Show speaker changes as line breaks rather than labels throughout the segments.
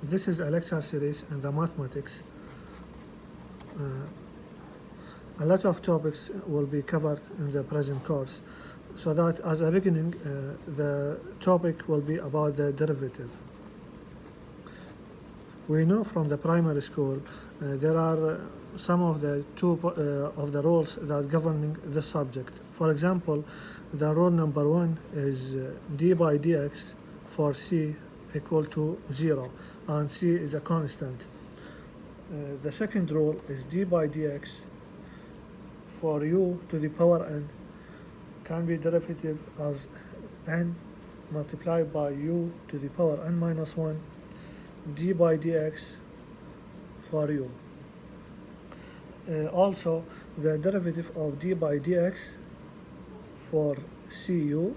This is a lecture series in the mathematics. A lot of topics will be covered in the present course, so that as a beginning, the topic will be about the derivative. We know from the primary school there are some of the rules that governing this subject. For example, the rule number 1 is d by dx for c equal to 0, and c is a constant. The second rule is d by dx for u to the power n can be derivative as n multiplied by u to the power n minus 1 d by dx for u. Also, the derivative of d by dx for cu,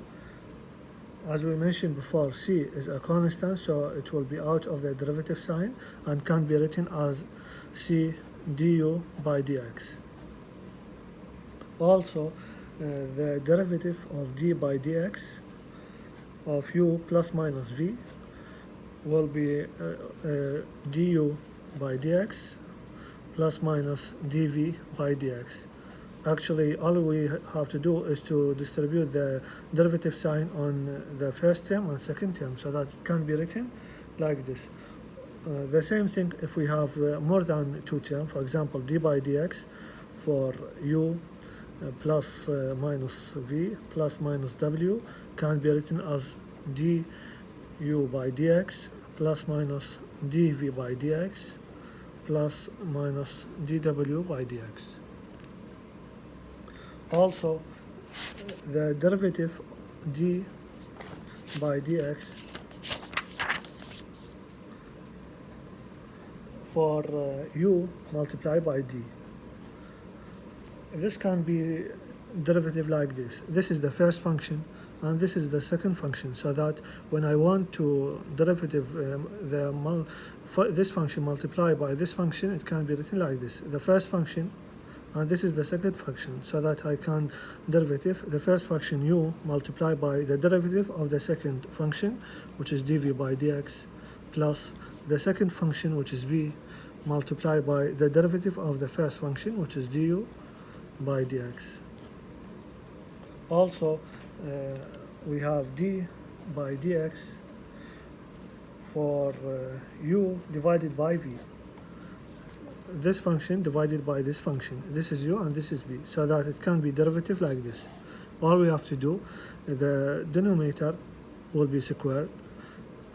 as we mentioned before, c is a constant, so it will be out of the derivative sign and can be written as c du by dx. Also, the derivative of d by dx of u plus minus v will be du by dx plus minus dv by dx. Actually, all we have to do is to distribute the derivative sign on the first term and second term, so that it can be written like this. The same thing if we have more than two terms, for example, d by dx for u plus minus v plus minus w can be written as du by dx plus minus dv by dx plus minus dw by dx. Also, the derivative d by dx for u multiplied by d. This can be derivative like this. This is the first function and this is the second function, so that when I want to derivative this function multiplied by this function, it can be written like this. The first function and this is the second function, so that I can derivative the first function u multiplied by the derivative of the second function, which is dv by dx, plus the second function, which is v, multiplied by the derivative of the first function, which is du by dx. Also, we have d by dx for u divided by v. This function divided by this function. This is u and this is v, so that it can be derivative like this. All we have to do, the denominator will be squared.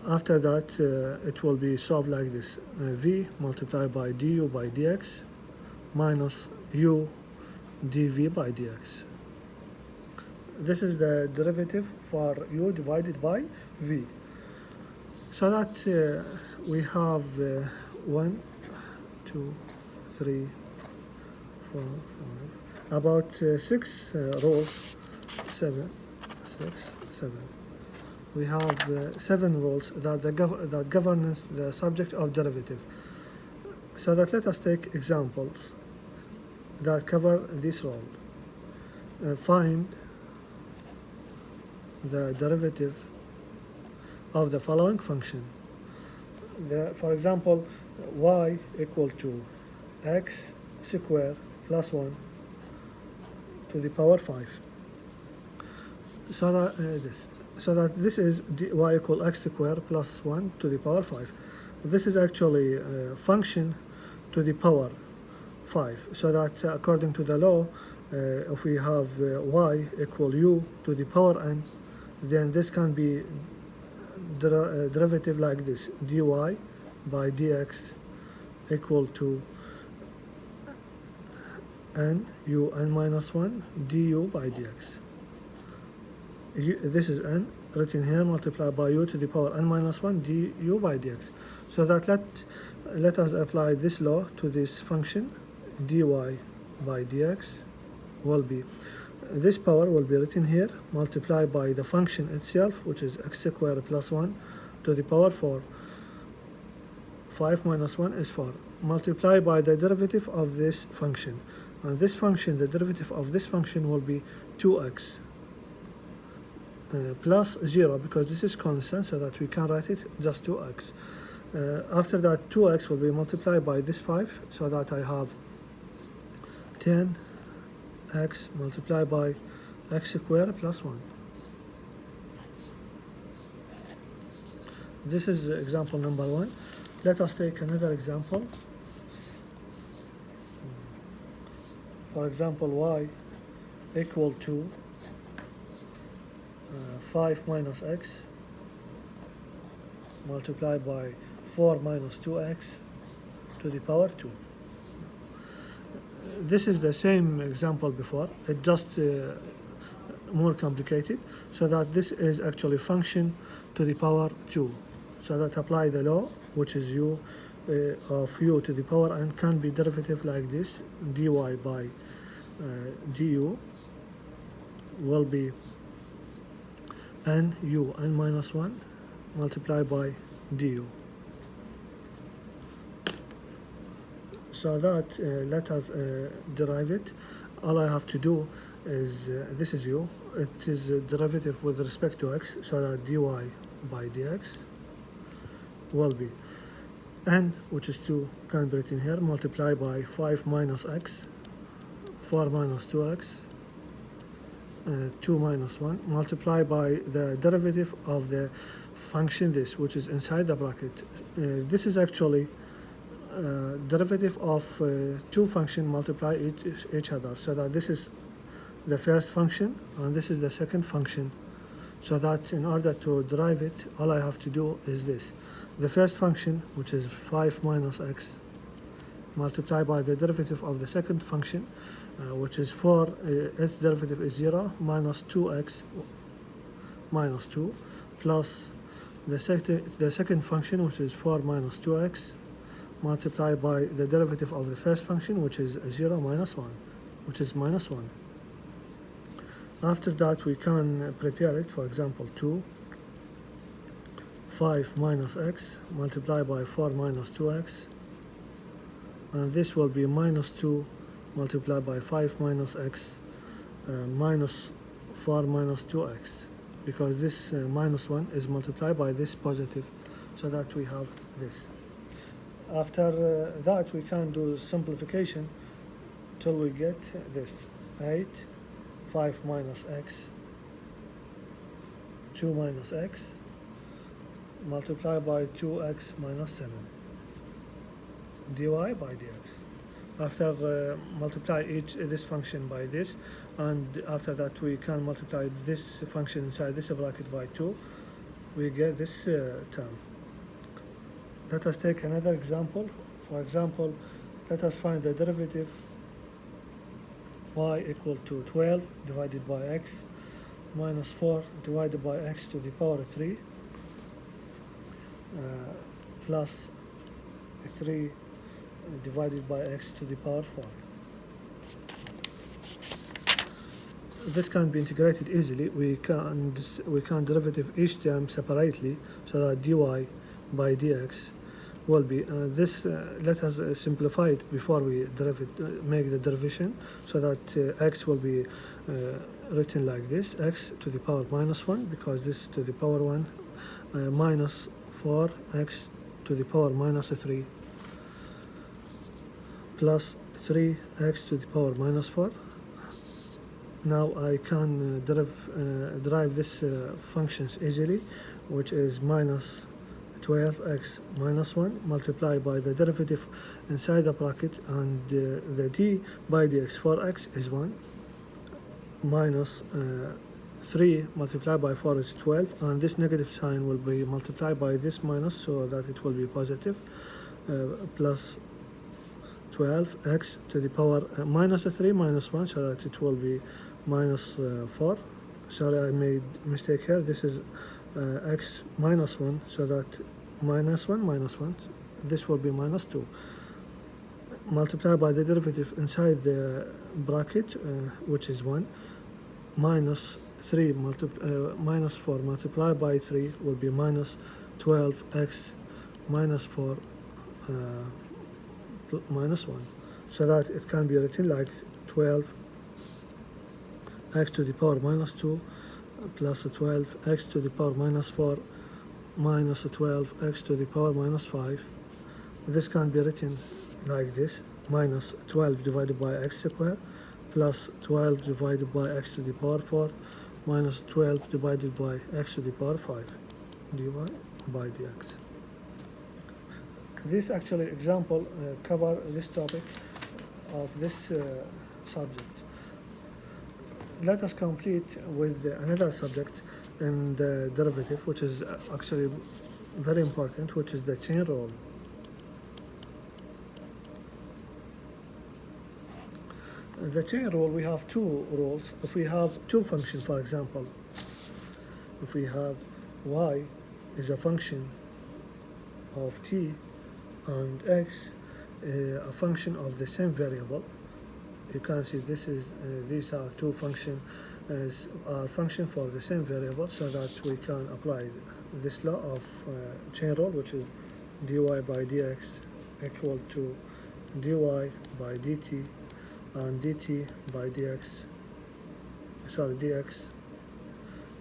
After that, it will be solved like this. V multiplied by du by dx minus u dv by dx. This is the derivative for u divided by v. So that we have 1, 2, 3, 4, 5, about 6 rules, 7, 6, 7. We have 7 rules that govern the subject of derivative. So that let us take examples that cover this rule. Find the derivative of the following function. For example, y equal to x squared plus 1 to the power 5. So that this is y equal x squared plus 1 to the power 5. This is actually a function to the power 5. So that according to the law, if we have y equal u to the power n, then this can be derivative like this: dy by dx equal to n u n minus 1 du by dx. This is n written here multiplied by u to the power n minus 1 du by dx. So that let us apply this law to this function. Dy by dx will be, this power will be written here multiplied by the function itself, which is x squared plus 1 to the power 4. 5 minus 1 is 4, multiplied by the derivative of this function. And this function, the derivative of this function will be 2x plus 0, because this is constant, so that we can write it just 2x. After that, 2x will be multiplied by this 5, so that I have 10x multiplied by x squared plus 1. This is example number 1. Let us take another example. For example, y equal to 5 minus x multiplied by 4 minus 2x to the power 2. This is the same example before, it's just more complicated, so that this is actually function to the power 2. So that apply the law, which is u of u to the power n can be derivative like this, dy by du will be n minus 1 multiplied by du. So that let us derive it. All I have to do is this is u, it is a derivative with respect to x, so that dy by dx will be n, which is 2, can be written here, multiplied by 5 minus x, 4 minus 2x, 2 minus 1, multiplied by the derivative of the function this, which is inside the bracket. This is actually derivative of two functions multiply each other, so that this is the first function and this is the second function. So that in order to derive it, all I have to do is this. The first function, which is 5 minus x, multiplied by the derivative of the second function, which is 4, its derivative is 0, minus 2x minus 2, plus the second function, which is 4 minus 2x, multiplied by the derivative of the first function, which is 0 minus 1, which is minus 1. After that, we can prepare it. For example, 5 minus x multiplied by 4 minus 2x, and this will be minus 2 multiplied by 5 minus x minus 4 minus 2x, because this minus 1 is multiplied by this positive, so that we have this. After that, we can do simplification till we get this 8, 5 minus x, 2 minus x, multiplied by 2x minus 7, dy by dx. After multiply this function by this, and after that we can multiply this function inside this bracket by 2, we get this term. Let us take another example. For example, let us find the derivative y equal to 12 divided by x minus 4 divided by x to the power 3 plus 3 divided by x to the power 4. This can be integrated easily. We can derivative each term separately, so that dy by dx will be this. Let us simplify it before we make the derivation, so that x will be written like this: x to the power minus 1, because this to the power 1, minus 4x to the power minus 3 plus 3x to the power minus 4. Now I can derive this functions easily, which is minus 12x minus 1 multiplied by the derivative inside the bracket, and the d by dx for x is 1, minus 3 multiplied by 4 is 12, and this negative sign will be multiplied by this minus, so that it will be positive, plus 12x to the power minus 3 minus 1, so that it will be minus 4. Sorry, I made mistake here. This is x minus 1, so that minus 1 minus 1, this will be minus 2, multiplied by the derivative inside the bracket, which is 1, minus 3 minus 4 multiplied by 3 will be minus 12x minus 4 minus 1, so that it can be written like 12x to the power minus 2 plus 12x to the power minus 4 minus 12x to the power minus 5. This can be written like this, minus 12 divided by x squared plus 12 divided by x to the power 4 minus 12 divided by x to the power 5 dy by dx. This actually example cover this topic of this subject. Let us complete with another subject in the derivative, which is actually very important, which is the chain rule. The chain rule, we have two rules. If we have two functions, for example, if we have y is a function of t and x a function of the same variable, you can see this is these are two functions are function for the same variable, so that we can apply this law of chain rule, which is dy by dx equal to dy by dt and dt by dx, dx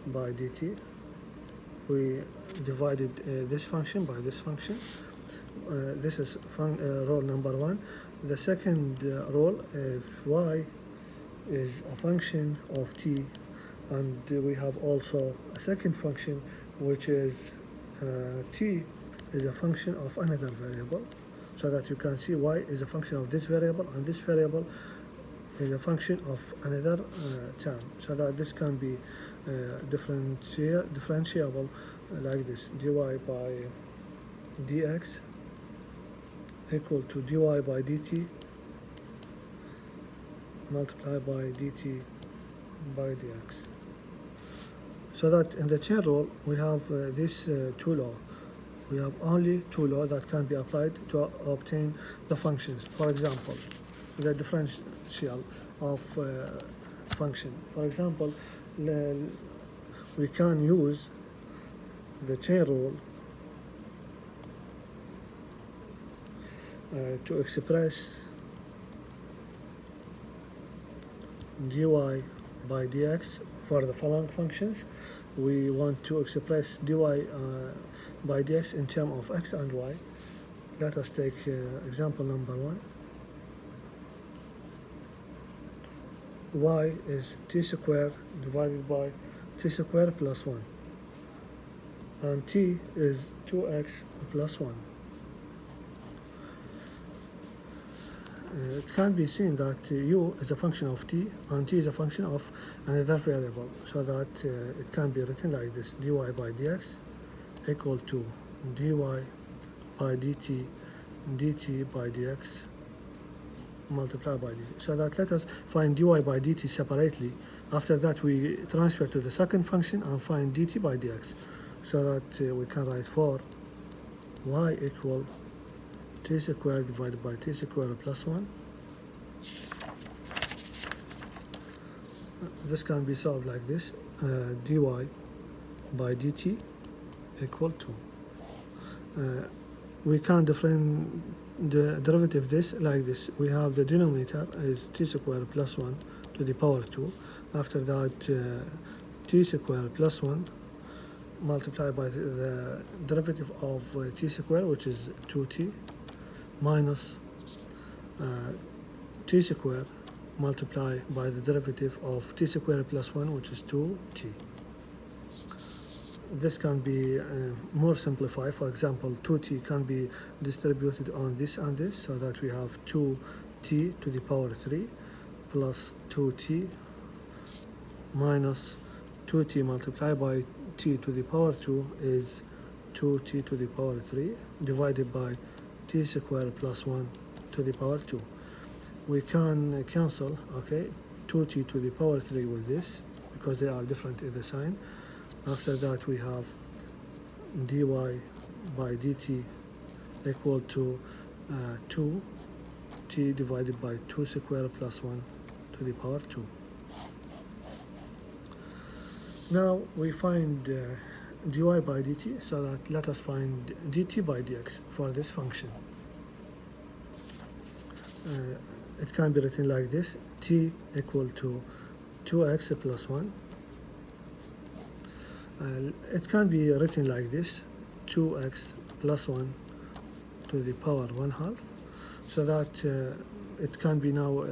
by dt. We divided this function by this function. This is rule number one. The second rule, if y is a function of t, and we have also a second function which is t is a function of another variable, so that you can see y is a function of this variable and this variable is a function of another term, so that this can be differentiable like this, dy by dx equal to dy by dt multiplied by dt by dx. So that in the chain rule we have these two laws. We have only two laws that can be applied to obtain the functions. For example, the differential of function. For example, we can use the chain rule to express dy by dx for the following functions. We want to express dy by dx in terms of x and y. Let us take example number one. Y is t squared divided by t squared plus 1, and t is 2x plus 1. It can be seen that u is a function of t and t is a function of another variable, so that it can be written like this, dy by dx equal to dy by dt dt by dx multiplied by dt. So that let us find dy by dt separately. After that we transfer to the second function and find dt by dx, so that we can write for y equal t squared divided by t squared plus 1. This can be solved like this, dy by dt equal to. We can the derivative this like this. We have the denominator is t squared plus 1 to the power 2. After that t squared plus 1 multiplied by the derivative of t squared, which is 2t, minus t squared multiplied by the derivative of t squared plus 1, which is 2t. This can be more simplified. For example, 2t can be distributed on this and this, so that we have 2t to the power 3 plus 2t minus 2t multiplied by t to the power 2 is 2t to the power 3 divided by t squared plus 1 to the power 2. We can cancel, okay, 2t to the power 3 with this, because they are different in the sign. After that we have dy by dt equal to 2t divided by 2 squared plus 1 to the power 2. Now we find dy by dt, so that let us find dt by dx for this function. It can be written like this, t equal to 2x plus 1. It can be written like this, 2x plus 1 to the power 1/2, so that it can be now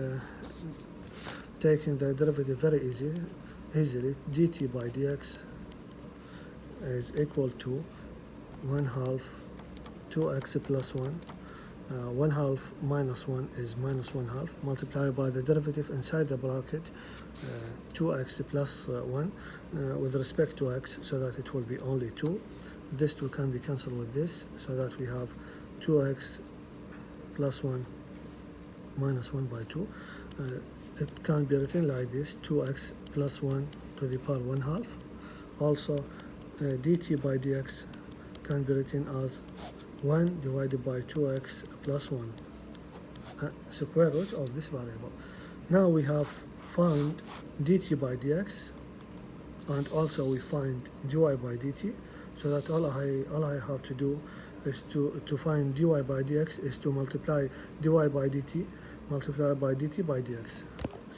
taking the derivative very easily. dt by dx is equal to 1/2 2x plus 1. 1/2 minus 1 is minus 1/2, multiplied by the derivative inside the bracket, 2x plus 1 with respect to x, so that it will be only 2. This 2 can be cancelled with this, so that we have 2x plus 1 minus 1 by 2. It can be written like this, 2x plus 1 to the power 1/2. Also, dt by dx can be written as 1 divided by 2x plus 1, square root of this variable. Now we have found dt by dx, and also we find dy by dt, so that all I have to do is to find dy by dx is to multiply dy by dt multiplied by dt by dx,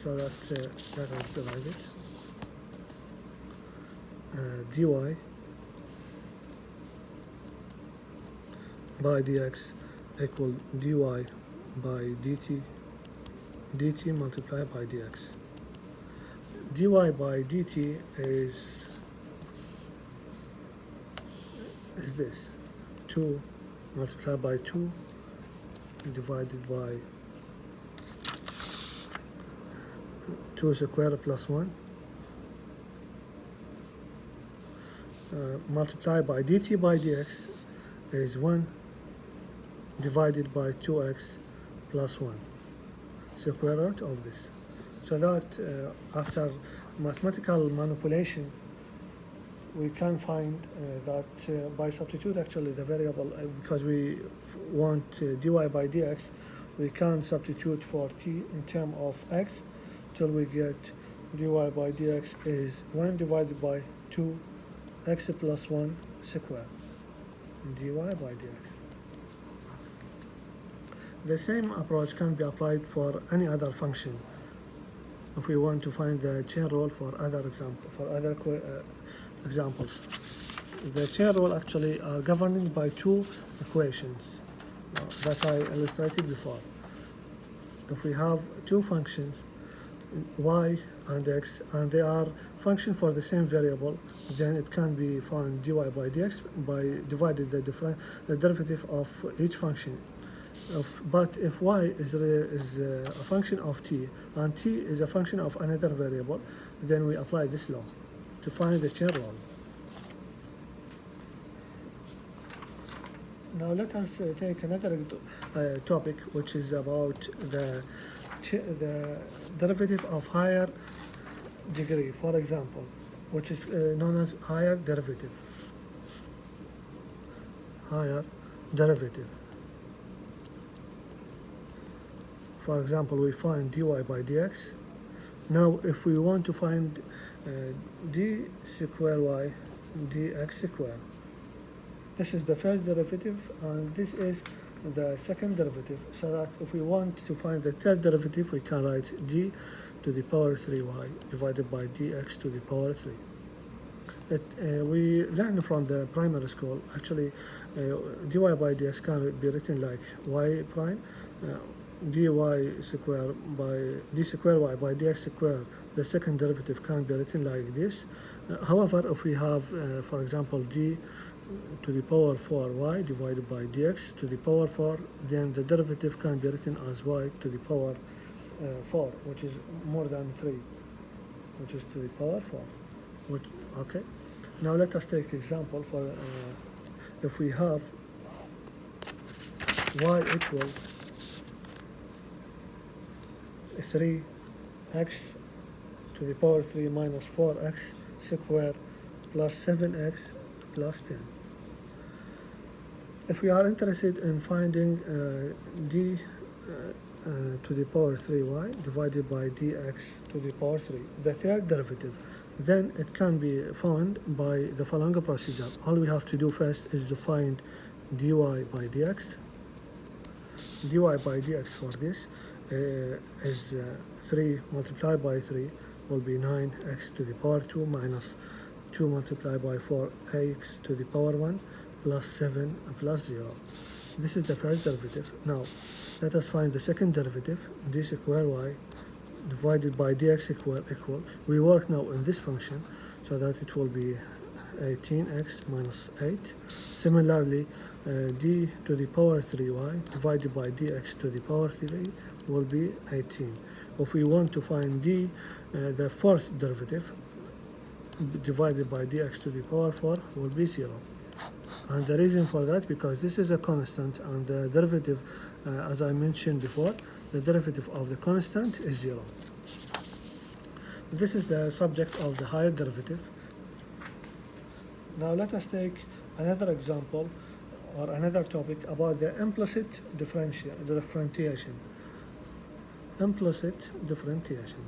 so that I divide it. Dy by dx equal dy by dt multiplied by dx. dy by dt is this, 2 multiplied by 2 divided by 2 squared plus 1, multiplied by dt by dx is 1 divided by 2x plus 1, square root of this. So that after mathematical manipulation, we can find that by substitute actually the variable, because we want dy by dx, we can substitute for t in terms of x till we get dy by dx is 1 divided by 2x plus 1 square, dy by dx. The same approach can be applied for any other function. If we want to find the chain rule for other examples, the chain rule actually are governed by two equations that I illustrated before. If we have two functions, y and x, and they are function for the same variable, then it can be found dy by dx by dividing the derivative of each function. But if y is a function of t and t is a function of another variable, then we apply this law to find the chain rule. Now let us take another topic, which is about the derivative of higher degree, for example, which is known as higher derivative. Higher derivative. For example, we find dy by dx. Now, if we want to find d square y dx square, this is the first derivative, and this is the second derivative, so that if we want to find the third derivative, we can write d to the power 3y divided by dx to the power 3. We learned from the primary school, actually, dy by dx can be written like y prime, dy square by d square y by dx square, the second derivative can be written like this. However, if we have, for example, d to the power 4y divided by dx to the power 4, then the derivative can be written as y to the power 4, which is more than 3, which is to the power 4. Okay. Now let us take example for if we have y equals 3x to the power 3 minus 4x squared plus 7x plus 10. If we are interested in finding d to the power 3y divided by dx to the power 3, the third derivative, then it can be found by the following procedure. All we have to do first is to find dy by dx. dy by dx for this is 3 multiplied by 3 will be 9x to the power 2 minus 2 multiplied by 4x to the power 1 plus 7 plus 0. This is the first derivative. Now let us find the second derivative, d square y divided by dx equal. We work now in this function, so that it will be 18x minus 8. Similarly, d to the power 3y divided by dx to the power 3 will be 18. If we want to find d, the fourth derivative, divided by dx to the power 4 will be 0. And the reason for that, because this is a constant, and the derivative, as I mentioned before, the derivative of the constant is 0. This is the subject of the higher derivative. Now let us take another example or another topic about the implicit differentiation. Implicit differentiation.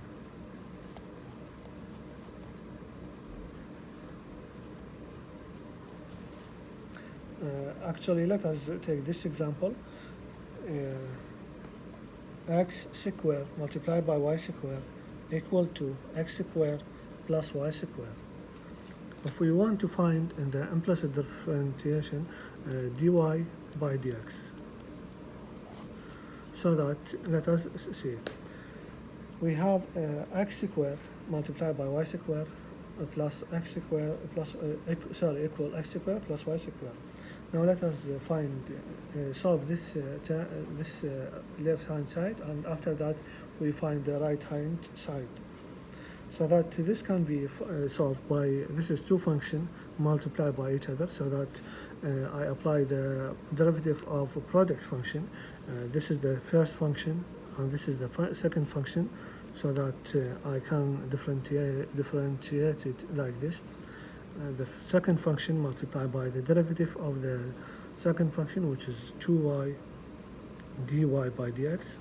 Actually, let us take this example. X squared multiplied by y squared equal to x squared plus y squared. If we want to find in the implicit differentiation dy by dx, so that, let us see, we have x squared multiplied by y squared plus x squared plus equal x squared plus y squared. Now let us solve this left hand side, and after that we find the right hand side, so that this can be solved by, this is two functions multiplied by each other, so that I apply the derivative of a product function. This is the first function and this is the second function, so that I can differentiate it like this. The second function multiplied by the derivative of the second function, which is 2y dy by dx,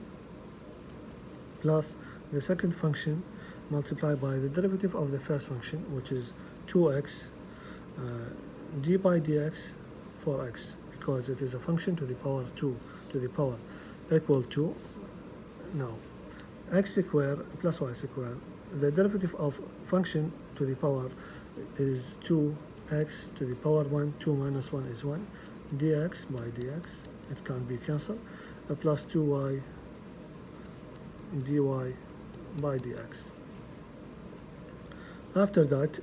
plus the second function multiplied by the derivative of the first function, which is 2x d by dx for x, because it is a function to the power 2 to the power equal to, now, x squared plus y squared. The derivative of function to the power is 2x to the power 1, 2 minus 1 is 1, dx by dx, it can be cancelled, plus 2y dy by dx. After that,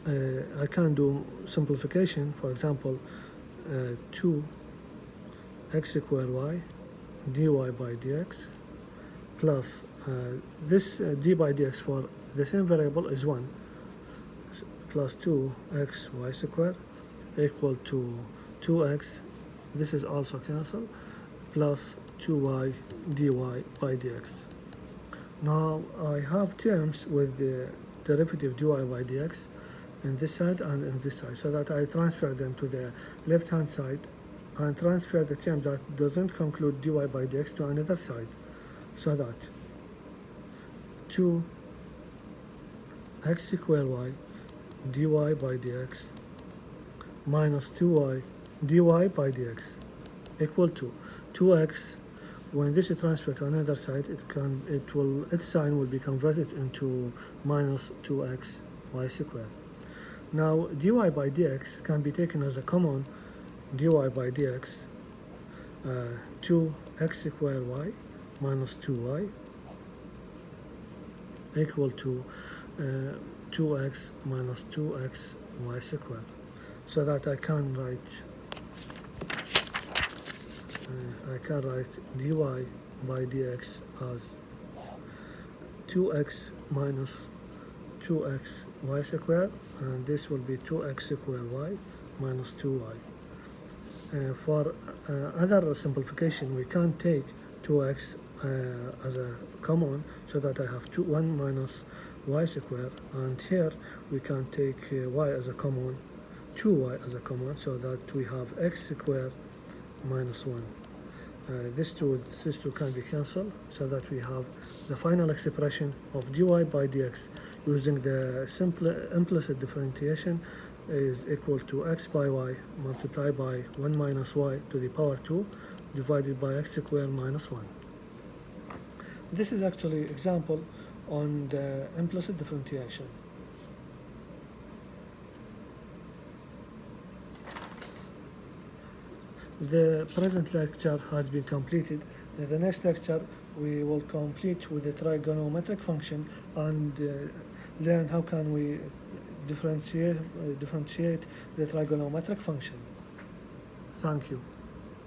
I can do simplification. For example, 2x squared y dy by dx plus this d by dx for the same variable is 1, plus 2x y squared equal to 2x, this is also cancelled, plus 2y dy by dx. Now I have terms with the derivative dy by dx in this side and in this side, so that I transfer them to the left hand side and transfer the term that doesn't conclude dy by dx to another side, so that 2x squared y dy by dx minus 2y dy by dx equal to 2x. When this is transferred to another side, its sign will be converted into minus 2x y squared. Now dy by dx can be taken as a common dy by dx, 2x squared y minus 2y equal to 2x minus 2x y squared, so that I can write dy by dx as 2x minus 2x y squared, and this will be 2x squared y minus 2y. For other simplification, we can take 2x as a common, so that I have 1 minus y squared, and here we can take y as a common, 2y as a common, so that we have x squared minus 1. These two can be cancelled, so that we have the final expression of dy by dx using the simple implicit differentiation is equal to x by y multiplied by 1 minus y to the power 2 divided by x squared minus 1. This is actually example on the implicit differentiation. The present lecture has been completed. In the next lecture, we will complete with the trigonometric function and learn how can we differentiate the trigonometric function. Thank you.